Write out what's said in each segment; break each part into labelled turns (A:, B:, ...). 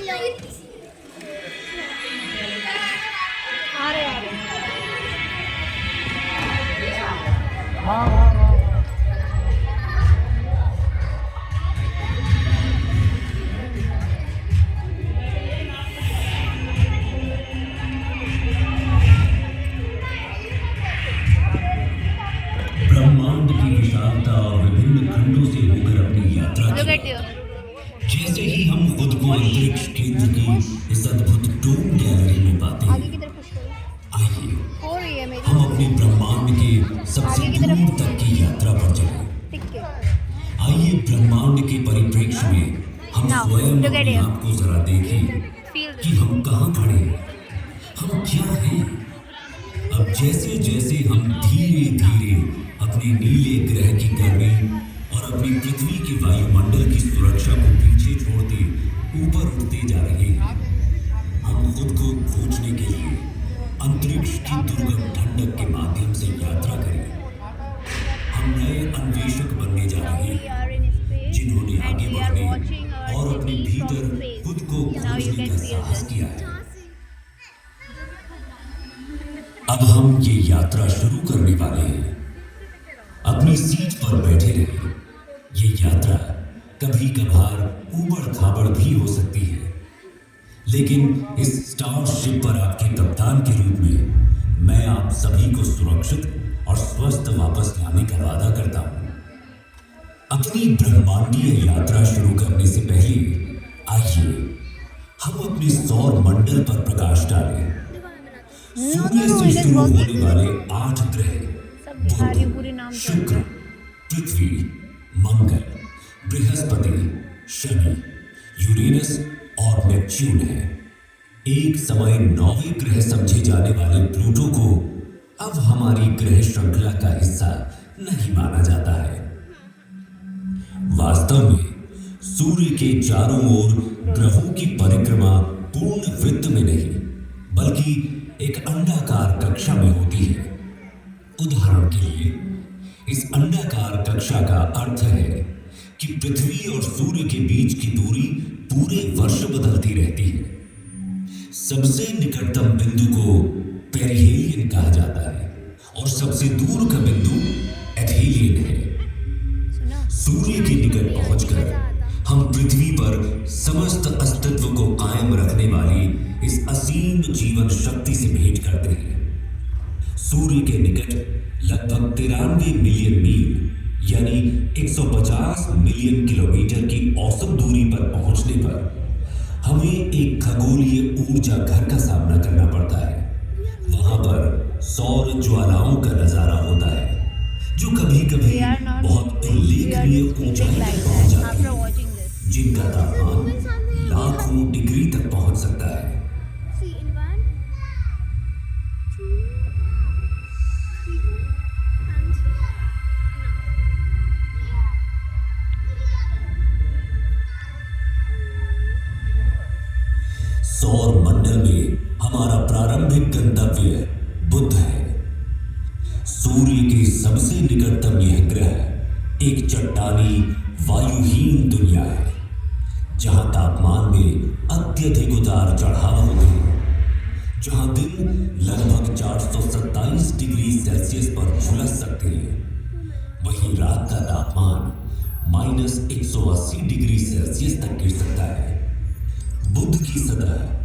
A: आ रहे आ रहे।
B: हाँ हाँ हाँ।
C: ब्रह्मांड की विशालता और विभिन्न खंडों से होकर अपनी यात्रा
A: Look
C: की।
A: at you.
C: जैसे ही हम खुद को अंतरिक्ष केंद्र की इस अद्भुत डोम गैलरी में पाते
A: आगे की
C: हैं,
A: तरफ पुश करो।
C: आइए
A: हो रही है मेरी।
C: हम अपने ब्रह्मांड के सबसे
A: आगे की तरफ।
C: दूर तक की यात्रा पर चलें।
A: टिक के।
C: आइए ब्रह्मांड के परिप्रेक्ष्य में हम
A: Now,
C: स्वयं
A: look at
C: अपने
A: it.
C: आप को जरा देखें
A: Feel
C: कि
A: this.
C: हम कहाँ खड़े हैं, हम क्या हैं। अब जैसे जैसे हम धीरे धीरे अपने नीले ग्रह की गर्मी और अपनी पृथ्वी के वायुमंडल की सुरक्षा को पीछे छोड़ते ऊपर उठते जा रहे हैं, हम खुद को खोजने के लिए अंतरिक्ष की दुर्गम ठंडक के माध्यम से यात्रा करें। हम नए अन्वेषक बनने जा रहे
A: We
C: हैं,
A: are in space
C: जिन्होंने
A: and
C: आगे
A: we are
C: बढ़ने
A: watching our
C: और अपने
A: city from
C: भीतर
A: space.
C: खुद को
A: Now you
C: खोजने
A: can
C: का
A: feel
C: साहस
A: this.
C: किया है। अब हम ये यात्रा शुरू करने वाले हैं। अपनी सीट पर बैठे रहिए। ये यात्रा कभी कभार ऊबड़ खाबड़ भी हो सकती है, लेकिन इस स्टारशिप पर आपके कप्तान के रूप में मैं आप सभी को सुरक्षित और स्वस्थ वापस लाने का वादा करता हूं। अपनी ब्रह्मांडीय यात्रा शुरू करने से पहले आइए हम अपने सौर मंडल पर प्रकाश डालें। सूर्य से
A: it is
C: शुरू
A: working.
C: होने वाले 8 ग्रह
A: सब दिखा रही हूँ पूरे नाम से।
C: शुक्र, पृथ्वी, मंगल, बृहस्पति, शनि, यूरेनस और नेपच्यून है। एक समय 9वें ग्रह समझे जाने वाले प्लूटो को अब हमारी ग्रह श्रृंखला का हिस्सा नहीं माना जाता है। वास्तव में सूर्य के चारों ओर ग्रहों की परिक्रमा पूर्ण वृत्त में नहीं, बल्कि एक अंडाकार कक्षा में होती है। उदाहरण के लिए इस अंडाकार कक्षा का अर्थ है कि पृथ्वी और सूर्य के बीच की दूरी पूरे वर्ष बदलती रहती है। सबसे निकटतम बिंदु को पेरिहेलियन कहा जाता है और सबसे दूर का बिंदु एथेलियन है।
A: सुना?
C: सूर्य के निकट पहुंचकर हम पृथ्वी पर समस्त अस्तित्व को कायम रखने वाली इस असीम जीवन शक्ति से भेंट करते हैं। सूर्य के निकट लगभग 93 मिलियन मील यानी 150 मिलियन किलोमीटर की औसत दूरी पर पहुंचने पर हमें एक खगोलीय ऊर्जा घर का सामना करना पड़ता है। वहां पर सौर ज्वालाओं का नजारा होता है, जो कभी कभी
A: We are not.
C: बहुत
A: We are
C: उल्लेखनीय
A: just feeling
C: ऊंचाई
A: like
C: तक पहुंच
A: that
C: जाती
A: after
C: है,
A: watching this.
C: जिनका तापमान लाखों डिग्री तक पहुंच सकता है।
D: See in 1, 2, 3, and
C: सौर मंडल में हमारा प्रारंभिक गंतव्य बुध है। सूर्य के सबसे निकटतम यह ग्रह एक चट्टानी वायुहीन दुनिया है, जहां तापमान में अत्यधिक उतार चढ़ाव होते हैं, जहां दिन लगभग 427 डिग्री सेल्सियस पर झुलस सकते हैं, वहीं रात का तापमान -180 डिग्री सेल्सियस तक गिर सकता है। बुध की सतह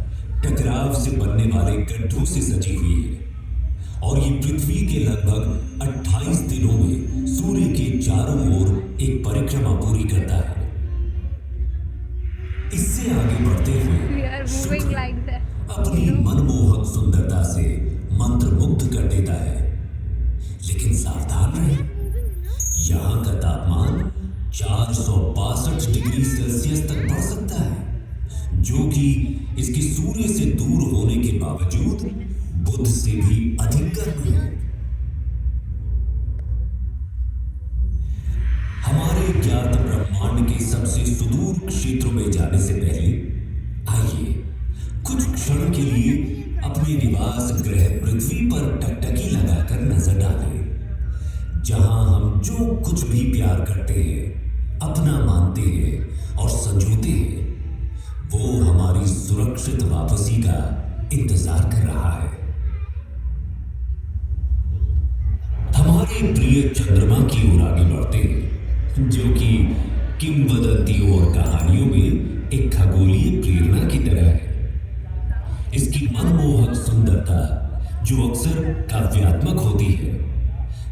C: टकराव से बनने वाले गड्ढों से सजी हुई है और ये पृथ्वी के लगभग 28 दिनों में सूर्य के चारों ओर एक परिक्रमा पूरी करता है। इससे आगे बढ़ते
A: We are
C: हुए
A: moving
C: शुक्र
A: like that.
C: अपनी मनमोहक सुंदरता से मंत्रमुग्ध कर देता है, लेकिन सावधान रहें, यहाँ का तापमान 462 डिग्री सेल्सियस तक बढ़ सकता है, जो कि इसके सूर्य से दूर होने के बावजूद बुध से भी अधिक गर्म है। हमारे ज्ञात ब्रह्मांड के सबसे सुदूर क्षेत्रों में जाने से पहले आइए कुछ क्षण के लिए अपने निवास ग्रह पृथ्वी पर टकटकी लगाकर नजर डालें, जहां हम जो कुछ भी प्यार करते हैं, अपना मानते हैं और संजोते हैं, वो हमारी सुरक्षित वापसी का इंतजार कर रहा है। हमारे प्रिय चंद्रमा की ओर आगे बढ़ते हैं, जो कि किंवदंतियों और कहानियों में एक खगोलीय प्रेरणा की तरह है। इसकी मनमोहक सुंदरता, जो अक्सर काव्यात्मक होती है,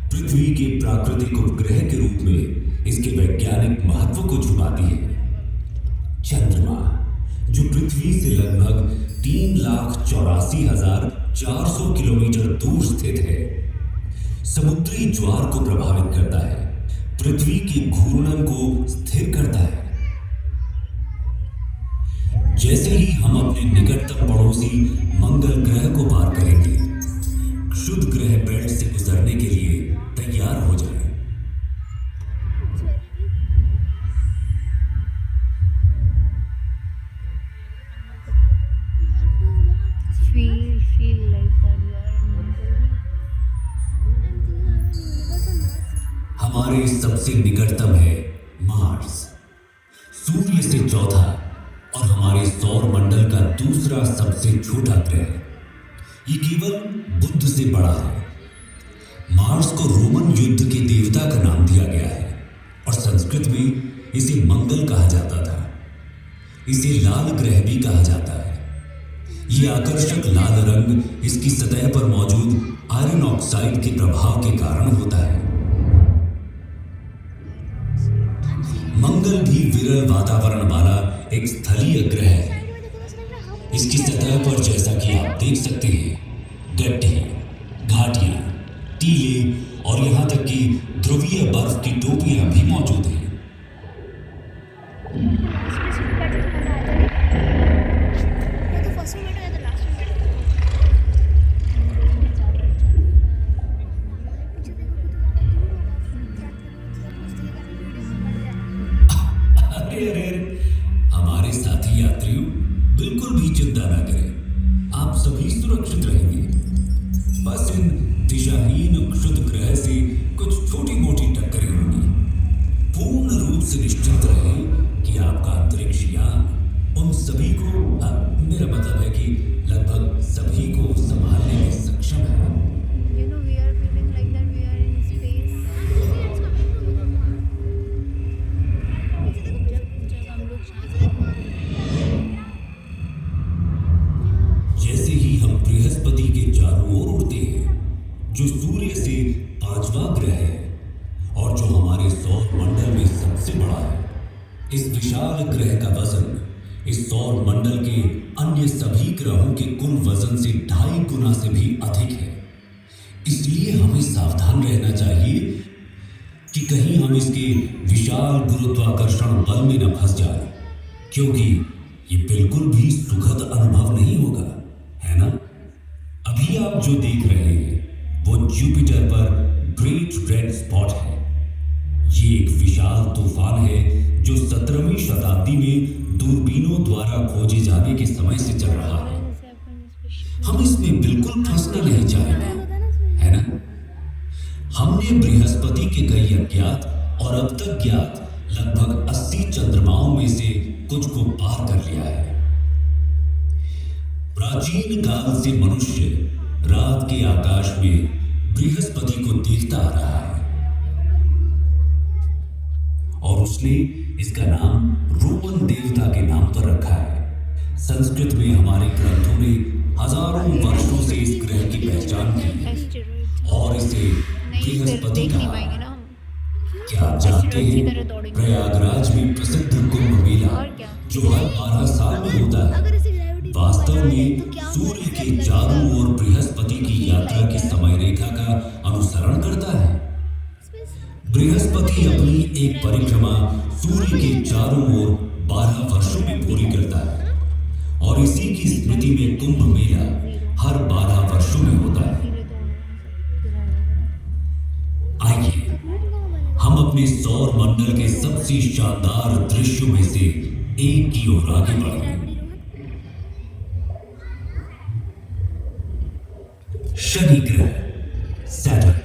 C: पृथ्वी के प्राकृतिक उपग्रह के रूप में इसके वैज्ञानिक महत्व को छुपाती है। चंद्रमा, जो पृथ्वी से लगभग 3,84,400 किलोमीटर दूर स्थित है, समुद्री ज्वार को प्रभावित करता है, पृथ्वी के घूर्णन को स्थिर करता है। जैसे ही हम अपने निकटतम पड़ोसी मंगल ग्रह को पार करेंगे, क्षुद्र ग्रह बेल्ट से गुजरने के लिए तैयार हो जाएं।
A: Feel like that we are in Mangalore.
C: हमारे सबसे निकटतम है मार्स, सूर्य से चौथा और हमारे सौर मंडल का दूसरा सबसे छोटा ग्रह। ये केवल बुध से बड़ा है। मार्स को रोमन युद्ध के देवता का नाम दिया गया है और संस्कृत में इसे मंगल कहा जाता था। इसे लाल ग्रह भी कहा जाता है। ये आकर्षक लाल रंग इसकी सतह पर मौजूद आयरन ऑक्साइड के प्रभाव के कारण होता है। मंगल भी विरल वातावरण वाला एक स्थलीय ग्रह है। इसकी सतह पर, जैसा कि आप देख सकते हैं, गड्ढे, घाटियां, टीले और यहां तक कि ध्रुवीय बर्फ की टोपियां भी मौजूद हैं। अरे हमारे साथी यात्रियों, बिल्कुल भी चिंता ना करें, आप सभी सुरक्षित रहेंगे। बस इन दिशाहीन क्षुद्र ग्रह से कुछ छोटी मोटी टक्करें होंगी। पूर्ण रूप से निश्चित रहें कि आपका अंतरिक्ष यान उन सभी को, मेरा मतलब है कि लगभग सभी को संभालने में सक्षम है।
A: You know, we are feeling like that we are in space. जब हम लोग
C: जैसे ही हम बृहस्पति के चारों ओर उड़ते हैं, जो सूर्य से 5वां ग्रह है और जो हमारे सौर मंडल में सबसे बड़ा है, इस विशाल ग्रह का वजन इस सौर मंडल के अन्य सभी ग्रहों के कुल वजन से 2.5 गुना से भी अधिक है। इसलिए हमें सावधान रहना चाहिए कि कहीं हम इसके विशाल गुरुत्वाकर्षण बल में न फंस जाए, क्योंकि ये बिल्कुल भी सुखद अनुभव नहीं होगा, है ना? अभी आप जो देख रहे हैं वो जुपिटर पर ग्रेट रेड स्पॉट है। ये एक विशाल तूफान है जो 17वीं शताब्दी में दूरबीनों द्वारा खोजे जाने के समय से चल रहा है। हम इसमें बिल्कुल फंसना नहीं चाहेंगे, है ना? हमने बृहस्पति के कई अज्ञात और अब तक ज्ञात लगभग 80 चंद्रमाओं में से कुछ को पार कर लिया है। प्राचीन काल से मनुष्य रात के आकाश में बृहस्पति को देखता आ रहा है और उसने इसका नाम रोमन देवता के नाम पर रखा है। संस्कृत में हमारे ग्रंथों में हजारों वर्षों से इस ग्रह की पहचान की है और इसे बृहस्पति कहा। क्या आप जानते हैं, प्रयागराज में प्रसिद्ध कुंभ मेला जो हर 12 साल में होता है, वास्तव में सूर्य के चारों ओर बृहस्पति की यात्रा की समय रेखा का अनुसरण करता है। बृहस्पति अपनी एक परिक्रमा सूर्य के चारों ओर 12 वर्षों में पूरी करता है और इसी की स्मृति में कुंभ मेला हर 12 वर्षों में होता है। आइए हम अपने सौर मंडल के सबसे शानदार दृश्यों में से एक की ओर आगे बढ़ें। शनि ग्रह, सैटर्न,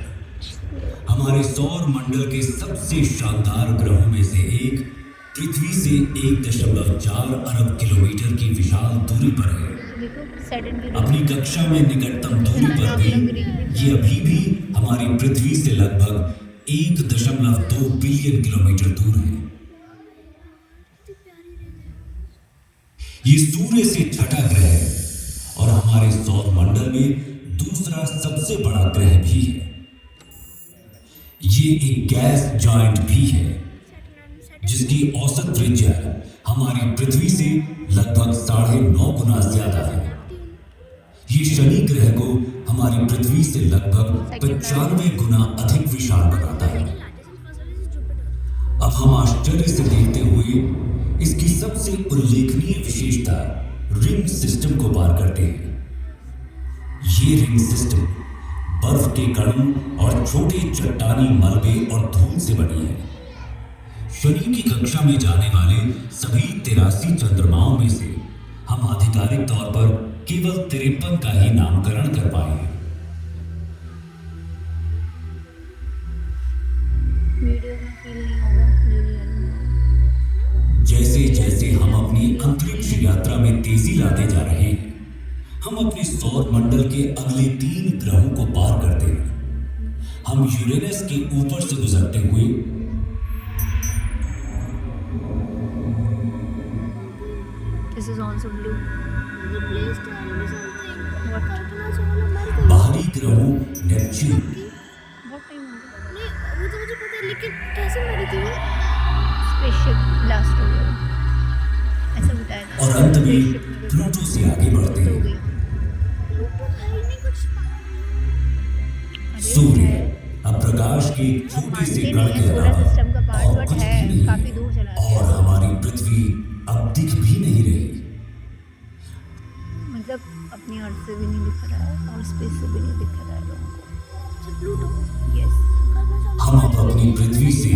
C: हमारे सौर मंडल के सबसे शानदार ग्रहों में से एक पृथ्वी से 1.4 अरब किलोमीटर की विशाल दूरी पर है।
A: देखो सडन की
C: अपनी कक्षा में निकटतम दूरी पर भी ये अभी भी हमारी पृथ्वी से लगभग 1.2 बिलियन किलोमीटर दूर है। ये सूर्य से छठा ग्रह है और हमारे सौर मंडल में दूसरा सबसे बड़ा ग्रह भी है। ये एक गैस जॉइंट भी है जिसकी औसत त्रिज्या हमारी पृथ्वी से लगभग 9.5 गुना ज्यादा है। ये शनि ग्रह को हमारी पृथ्वी से लगभग 95 गुना अधिक विशाल बनाता है। अब हम आश्चर्य से देखते हुए इसकी सबसे उल्लेखनीय विशेषता रिंग सिस्टम को पार करते हैं। ये रिंग सिस्टम बर्फ के कणों और छोटे चट्टानी मलबे और धूल से बनी है। शनि की कक्षा में जाने वाले सभी 83 चंद्रमाओं में से हम आधिकारिक तौर पर केवल 53 का ही नामकरण कर पाए हैं।
A: वीडियो में फील नहीं होगा, रियल में।
C: जैसे जैसे हम अपनी अंतरिक्ष यात्रा में तेजी लाते जा रहे हैं, हम अपने सौर मंडल के अगले 3 ग्रहों को पार करते हैं। हम यूरेनस के ऊपर से गुजरते हुए
A: This is also blue.
D: Please tell me something.
A: What?
D: Kalpana Chawla मर गई।
C: बाहरी ग्रहों नेपच्यून,
A: What time हो गया?
D: नहीं, वो तो मुझे पता है, लेकिन कैसे मरी थी वो?
A: स्पेसशिप ब्लास्ट हो गया, ऐसा बताया था।
C: और अंत में
A: स्पेसशिप में
C: प्लूटो से आगे बढ़ते
A: हो
C: हैं।
A: गई।
D: प्लूटो है ही नहीं कुछ।
A: अरे
C: सूर्य
A: है।
C: अब प्रकाश के
A: हम
C: छोटे से
A: मानते
C: कण
A: नहीं
C: के
A: है सोलर सिस्टम का
C: अलावा
A: पार्ट,
C: और
A: बट
C: कुछ भी
A: है,
C: नहीं
A: काफी
C: है
A: दूर चला
C: और
A: गया।
C: हमारी पृथ्वी अब दिख भी नहीं रही।
A: मतलब अपनी अर्थ से भी नहीं दिख रहा है और स्पेस से भी नहीं दिख रहा है लोगों को।
D: अच्छा, प्लूटो।
A: यस,
D: कल्पना चावला
C: हम
D: मर
C: अब
D: गई।
C: अपनी पृथ्वी से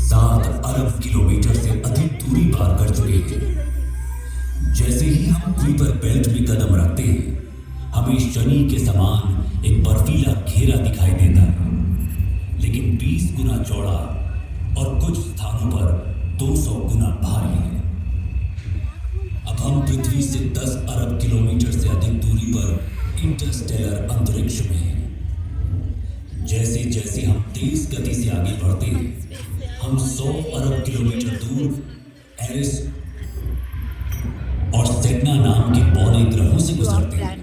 C: 7 अरब किलोमीटर से अधिक दूरी पार कर चुके
D: नीचे
C: हैं।
D: गिर गई थी।
C: जैसे ही हम कुइपर बेल्ट में कदम रखते हैं, हमें शनि के समान एक बर्फीला घेरा दिखाई देता है, लेकिन 20 गुना चौड़ा और कुछ स्थानों पर 200 गुना भारी है। अब हम पृथ्वी से 10 अरब किलोमीटर से अधिक दूरी पर इंटरस्टेलर अंतरिक्ष में हैं। जैसे जैसे हम तेज गति से आगे बढ़ते हैं, हम 100 अरब किलोमीटर दूर एरिस और सेटना नाम के पौने ग्रहों से गुजरते हैं।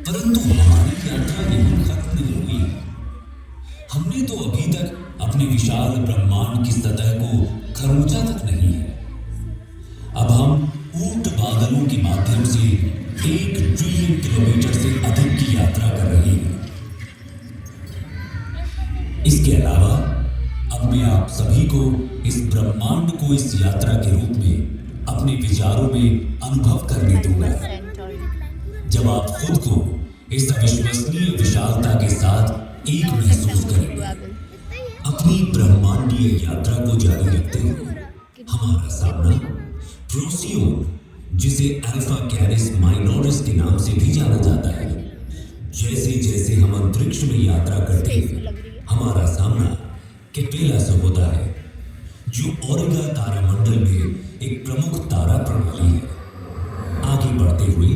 C: परंतु हमारी यात्रा यहीं खत्म नहीं हुई। हमने तो अभी तक अपने विशाल ब्रह्मांड की सतह को खरोंचा तक नहीं है। अब हम ऊंट बादलों के माध्यम से 1 ट्रिलियन किलोमीटर से अधिक की यात्रा कर रहे हैं। इसके अलावा अब मैं आप सभी को इस ब्रह्मांड को इस यात्रा के रूप में अपने विचारों में अनुभव करने दूंगा, जब आप खुद को इस अविश्वसनीय विशालता के साथ एक महसूस करेंगे। अपनी ब्रह्मांडीय यात्रा को जारी रखते हुए हमारा सामना प्रोसियोन, जिसे अल्फा कैरिस माइनोरिस के नाम से भी जाना जाता है। जैसे जैसे हम अंतरिक्ष में यात्रा करते हैं, हमारा सामना कैपेला से होता है, जो ओरिगा तारामंडल में एक प्रमुख तारा प्रणाली है। आगे बढ़ते हुए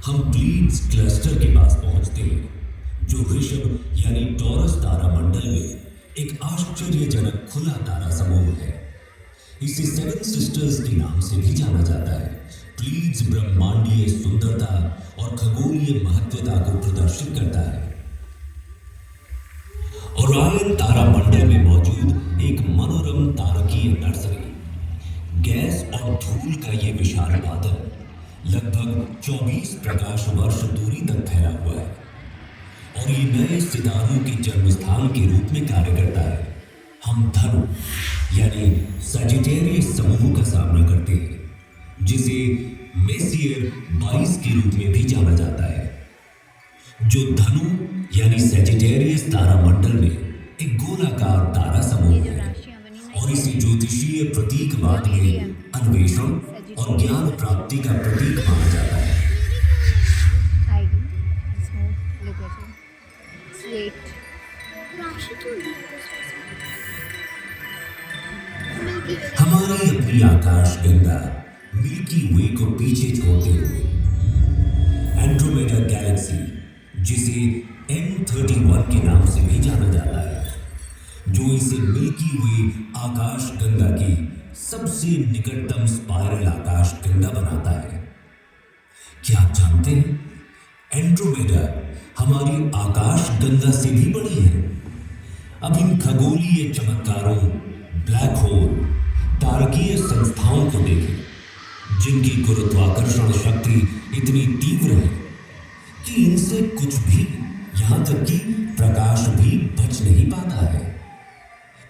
C: हम प्लीड्स क्लस्टर के पास पहुंचते हैं, जो ऋषभ यानी टॉरस तारामंडल में एक आश्चर्यजनक खुला तारा समूह है। इसे 7 सिस्टर्स के नाम से भी जाना जाता है। प्लीड्स ब्रह्मांडीय सुंदरता और खगोलीय महत्वता को प्रदर्शित करता है। ओरायन तारामंडल में मौजूद एक मनोरम तारकीय नर्सरी, गैस और धूल का ये विशाल बादल लगभग 24 प्रकाश वर्ष दूरी तक फैला हुआ है और ये नए सितारों के जन्म स्थान के रूप में कार्य करता है। हम धनु यानी सजिटेरियस समूह का सामना करते हैं, जिसे मेसियर 22 के रूप में भी जाना जाता है, जो धनु यानी सजिटेरियस तारामंडल में एक गोलाकार तारा समूह है और इसे ज्योतिषीय प्रतीकवाद में अन्वेषण और ज्ञान प्राप्ति का प्रतीक माना जाता है।
D: राशि क्यों दी है उसमें?
C: हमारी अपनी आकाश गंगा मिल्की वे को पीछे छोड़ते हुए एंड्रोमेडा गैलेक्सी, जिसे M31 के नाम से भी जाना जाता है, जो इसे मिल्की वे आकाश गंगा की सबसे निकटतम स्पाइरल आकाश गंगा बनाता है। क्या आप जानते हैं, एंड्रोमेडा हमारी आकाश गंगा से भी बड़ी है। अब इन खगोलीय चमत्कारों, ब्लैक होल, तारकीय संस्थाओं को देखें, जिनकी गुरुत्वाकर्षण शक्ति इतनी तीव्र है कि इनसे कुछ भी, यहां तक कि प्रकाश भी बच नहीं पाता है।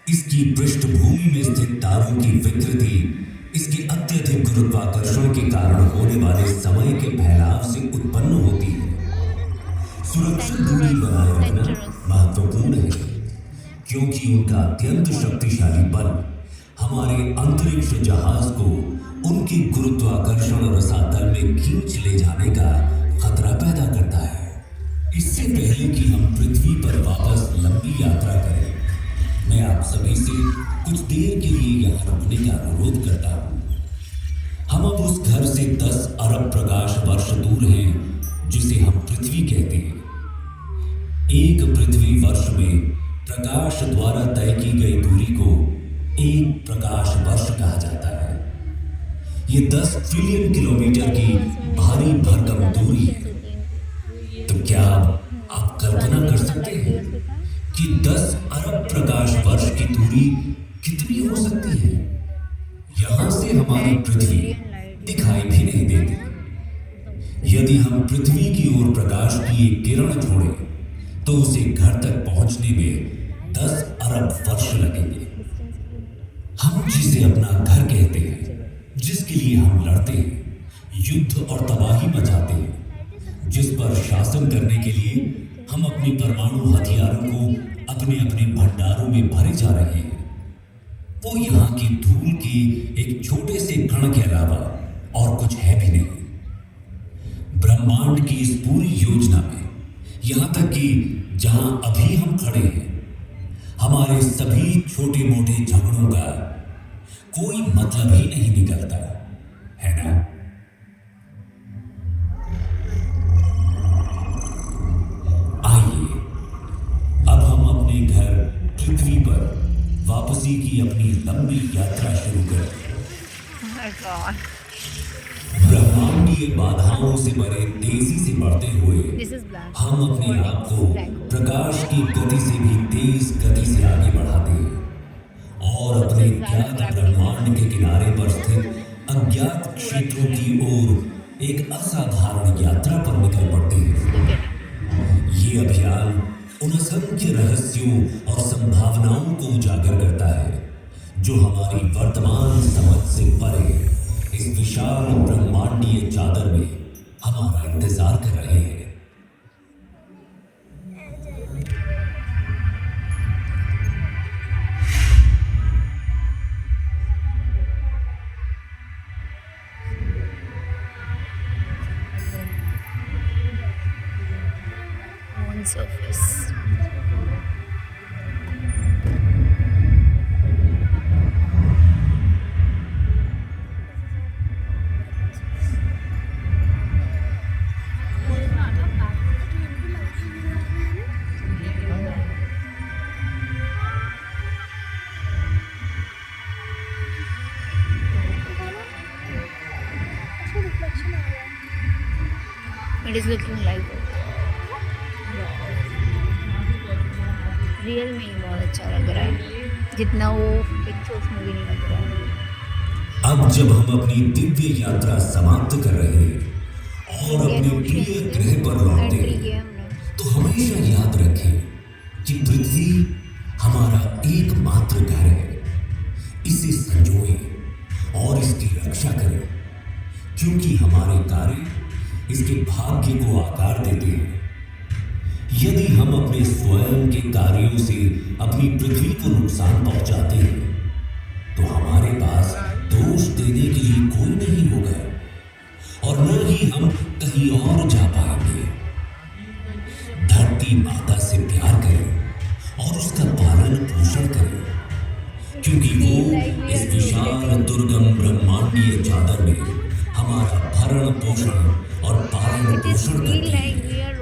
C: इसकी पृष्ठभूमि में स्थित तारों की विकृति इसके अत्यधिक गुरुत्वाकर्षण के कारण होने वाले समय के फैलाव से उत्पन्न होती है। सुरक्षित दूरी बनाए रखना महत्वपूर्ण है, क्योंकि उनका अत्यंत शक्तिशाली बल हमारे अंतरिक्ष जहाज को उनके गुरुत्वाकर्षण रसातल में खींच ले जाने का खतरा पैदा करता है। इससे पहले कि हम पृथ्वी पर वापस लंबी यात्रा करें, मैं आप सभी से कुछ देर के लिए यहाँ रुकने का अनुरोध करता हूँ। हम अब उस घर से 10 अरब प्रकाश वर्ष दूर हैं जिसे हम पृथ्वी कहते हैं। एक पृथ्वी वर्ष में प्रकाश द्वारा तय की गई दूरी को एक प्रकाश वर्ष कहा जाता है। ये 10 ट्रिलियन किलोमीटर की भारी भरकम दूरी है। तो क्या आप कल्पना कर सकते हैं कि 10 अरब प्रकाश वर्ष की दूरी कितनी हो सकती है? यहां से हमारी पृथ्वी दिखाई भी नहीं देती। यदि हम पृथ्वी की ओर प्रकाश की एक किरण छोड़ें, तो उसे घर तक पहुंचने में 10 अरब वर्ष लगेंगे। हम जिसे अपना घर कहते हैं, जिसके लिए हम लड़ते हैं, युद्ध और तबाही मचाते हैं, जिस पर शासन करने के लिए हम अपने परमाणु हथियारों को अपने अपने भंडारों में भरे जा रहे हैं, वो यहाँ की धूल के एक छोटे से कण के अलावा और कुछ है भी नहीं। ब्रह्मांड की इस पूरी योजना में, यहाँ तक कि जहाँ अभी हम खड़े हैं, हमारे सभी छोटे मोटे झगड़ों का कोई मतलब ही नहीं निकलता है ना? आइए अब हम अपने घर पृथ्वी पर वापसी की अपनी लंबी यात्रा शुरू करें। ब्रह्मांडीय बाधाओं से भरे तेजी से बढ़ते हुए हम अपने आप को प्रकाश की गति से भी तेज गति से आगे बढ़ाते हैं और अपने ज्ञात ब्रह्मांड के किनारे पर स्थित अज्ञात क्षेत्रों की ओर एक असाधारण यात्रा पर निकल पड़ते हैं। ये अभियान उन असंख्य रहस्यों और संभावनाओं को उजागर करता है जो हमारी वर्तमान समझ से परे इस विशाल ब्रह्मांडीय चादर में हमारा इंतजार कर रहे हैं।
A: Moon surface. It is looking like real में ही बहुत अच्छा लग रहा है, जितना वो पिक्चर्स में भी नहीं लग रहा है।
C: अब जब हम अपनी दिव्य यात्रा समाप्त कर रहे हैं और अपने प्रिय ग्रह पर लौटते हैं, तो हमेशा याद रखें कि पृथ्वी हमारा एकमात्र घर है। इसे संजोएं और इसकी रक्षा करें, क्योंकि हमारे कार्य इसके भाग्य को आकार देते हैं। यदि हम अपने स्वयं के कार्यों से अपनी पृथ्वी को नुकसान पहुंचाते हैं, तो हमारे पास दोष देने के लिए कोई नहीं होगा और न ही हम कहीं और जा पाएंगे। धरती माता से प्यार करें और उसका पालन पोषण करें, क्योंकि वो इस ब्रह्मांडीय चादर में हमारा भरण पोषण और पालन
A: It is
C: पोषण
A: feel
C: करती
A: like
C: है।
A: we are